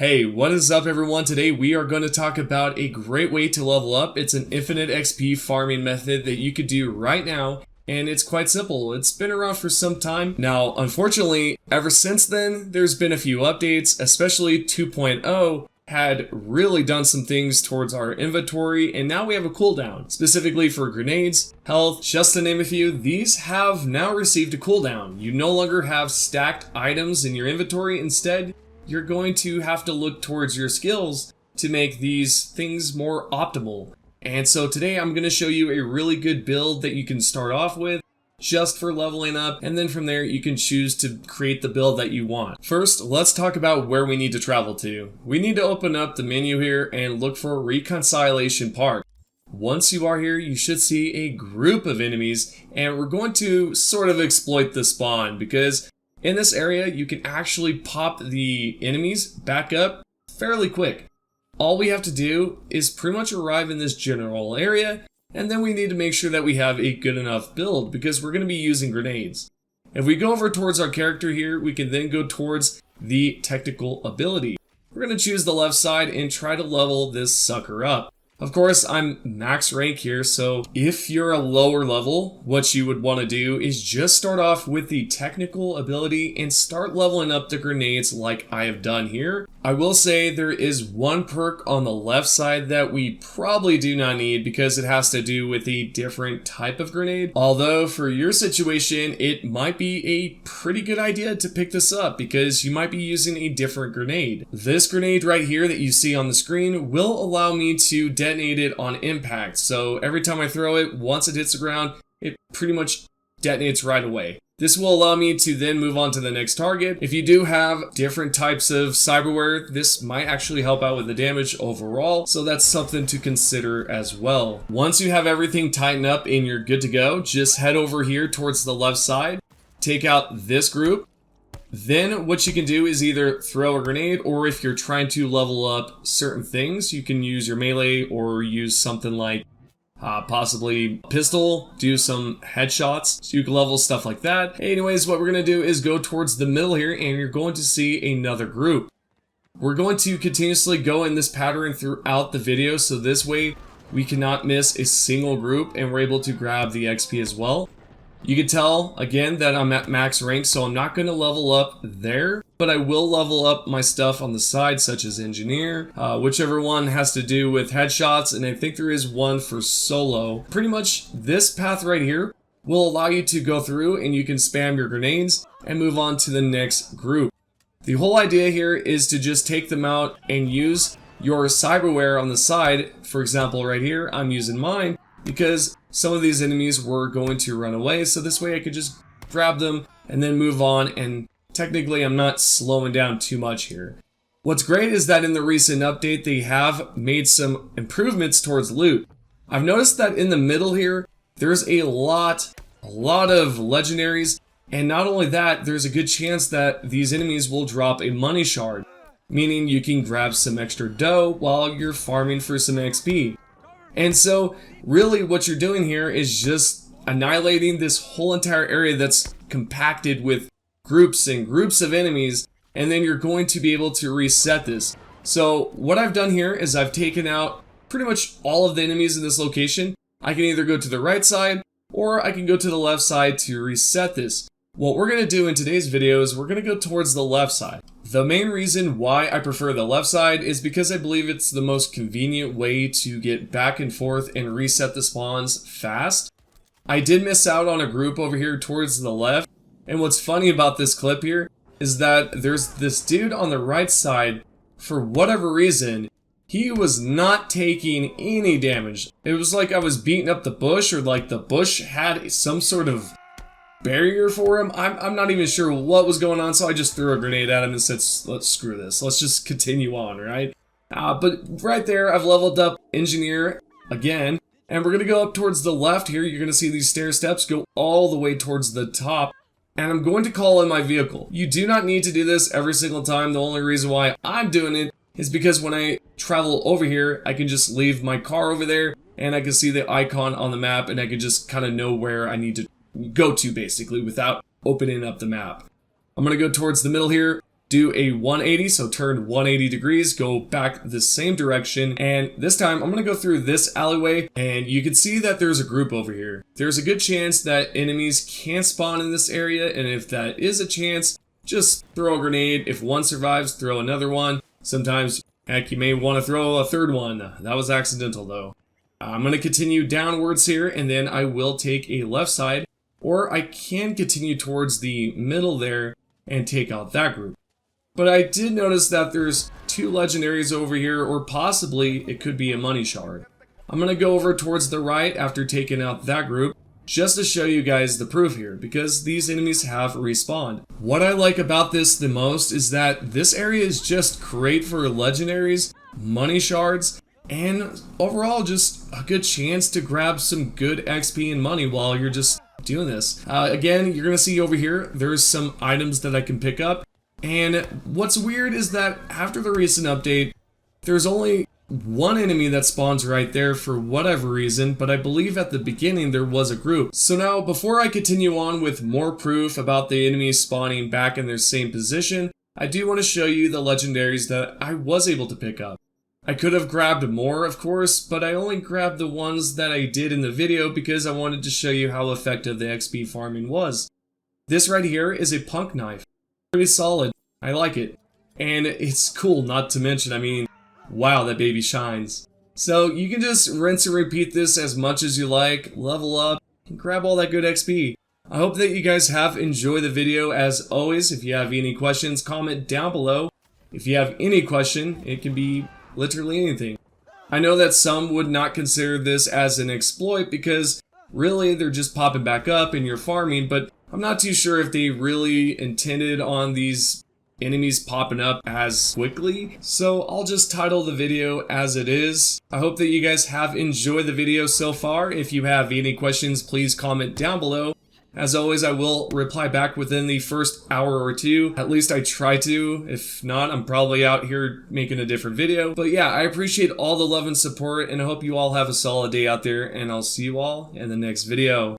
Hey, what is up everyone? Today we are going to talk about a great way to level up. It's an infinite XP farming method that you could do right now, and it's quite simple. It's been around for some time. Now, unfortunately, ever since then, there's been a few updates, especially 2.0 had really done some things towards our inventory, and now we have a cooldown. Specifically for grenades, health, just to name a few, these have now received a cooldown. You no longer have stacked items in your inventory. Instead, you're going to have to look towards your skills to make these things more optimal. And so today I'm going to show you a really good build that you can start off with just for leveling up, and then from there you can choose to create the build that you want. First, let's talk about where we need to travel to. We need to open up the menu here and look for Reconciliation Park. Once you are here, you should see a group of enemies, and we're going to sort of exploit the spawn because in this area, you can actually pop the enemies back up fairly quick. All we have to do is pretty much arrive in this general area, and then we need to make sure that we have a good enough build because we're going to be using grenades. If we go over towards our character here, we can then go towards the technical ability. We're going to choose the left side and try to level this sucker up. Of course, I'm max rank here, so if you're a lower level, what you would want to do is just start off with the technical ability and start leveling up the grenades like I have done here. I will say there is one perk on the left side that we probably do not need because it has to do with a different type of grenade. Although for your situation, it might be a pretty good idea to pick this up because you might be using a different grenade. This grenade right here that you see on the screen will allow me to detonate it on impact. So every time I throw it, once it hits the ground, it pretty much detonates right away. This will allow me to then move on to the next target. If you do have different types of cyberware, this might actually help out with the damage overall, so that's something to consider as well. Once you have everything tightened up and you're good to go, just head over here towards the left side, take out this group. Then what you can do is either throw a grenade, or if you're trying to level up certain things, you can use your melee or use something like possibly pistol, do some headshots, so you can level stuff like that. Anyways, what we're going to do is go towards the middle here, and you're going to see another group. We're going to continuously go in this pattern throughout the video, so this way we cannot miss a single group, and we're able to grab the XP as well. You can tell, again, that I'm at max rank, so I'm not going to level up there, but I will level up my stuff on the side, such as engineer, whichever one has to do with headshots, and I think there is one for solo. Pretty much this path right here will allow you to go through and you can spam your grenades and move on to the next group. The whole idea here is to just take them out and use your cyberware on the side. For example, right here, I'm using mine because some of these enemies were going to run away, so this way I could just grab them and then move on, and technically I'm not slowing down too much here. What's great is that in the recent update they have made some improvements towards loot. I've noticed that in the middle here there's a lot of legendaries, and not only that, there's a good chance that these enemies will drop a money shard, meaning you can grab some extra dough while you're farming for some XP. And so really what you're doing here is just annihilating this whole entire area that's compacted with groups and groups of enemies, and then you're going to be able to reset this. So what I've done here is I've taken out pretty much all of the enemies in this location. I can either go to the right side or I can go to the left side to reset this. What we're going to do in today's video is we're going to go towards the left side. The main reason why I prefer the left side is because I believe it's the most convenient way to get back and forth and reset the spawns fast. I did miss out on a group over here towards the left, and what's funny about this clip here is that there's this dude on the right side. For whatever reason, he was not taking any damage. It was like I was beating up the bush, or like the bush had some sort of barrier for him. I'm not even sure what was going on, so I just threw a grenade at him and said, let's screw this. Let's just continue on, right? But right there, I've leveled up engineer again, and we're going to go up towards the left here. You're going to see these stair steps go all the way towards the top, and I'm going to call in my vehicle. You do not need to do this every single time. The only reason why I'm doing it is because when I travel over here, I can just leave my car over there, and I can see the icon on the map, and I can just kind of know where I need to go to basically without opening up the map. I'm going to go towards the middle here. do a 180, so turn 180 degrees, go back the same direction, and this time I'm gonna go through this alleyway, and you can see that there's a group over here. There's a good chance that enemies can spawn in this area, and if that is a chance, just throw a grenade. If one survives, throw another one. Sometimes, heck, you may want to throw a third one. That was accidental though. I'm gonna continue downwards here, and then I will take a left side, or I can continue towards the middle there and take out that group. But I did notice that there's 2 legendaries over here, or possibly it could be a money shard. I'm going to go over towards the right after taking out that group, just to show you guys the proof here, because these enemies have respawned. What I like about this the most is that this area is just great for legendaries, money shards, and overall just a good chance to grab some good XP and money while you're just doing this. Again, you're going to see over here, there's some items that I can pick up. And what's weird is that after the recent update, there's only one enemy that spawns right there for whatever reason, but I believe at the beginning there was a group. So now, before I continue on with more proof about the enemies spawning back in their same position, I do want to show you the legendaries that I was able to pick up. I could have grabbed more, of course, but I only grabbed the ones that I did in the video because I wanted to show you how effective the XP farming was. This right here is a punk knife. Pretty solid. I like it. And it's cool, not to mention, I mean, wow, that baby shines. So you can just rinse and repeat this as much as you like, level up, and grab all that good XP. I hope that you guys have enjoyed the video. As always, if you have any questions, comment down below. If you have any question, it can be literally anything. I know that some would not consider this as an exploit because really they're just popping back up and you're farming, but I'm not too sure if they really intended on these enemies popping up as quickly, so I'll just title the video as it is. I hope that you guys have enjoyed the video so far. If you have any questions, please comment down below. As always, I will reply back within the first hour or two. At least I try to. If not, I'm probably out here making a different video. But yeah, I appreciate all the love and support, and I hope you all have a solid day out there, and I'll see you all in the next video.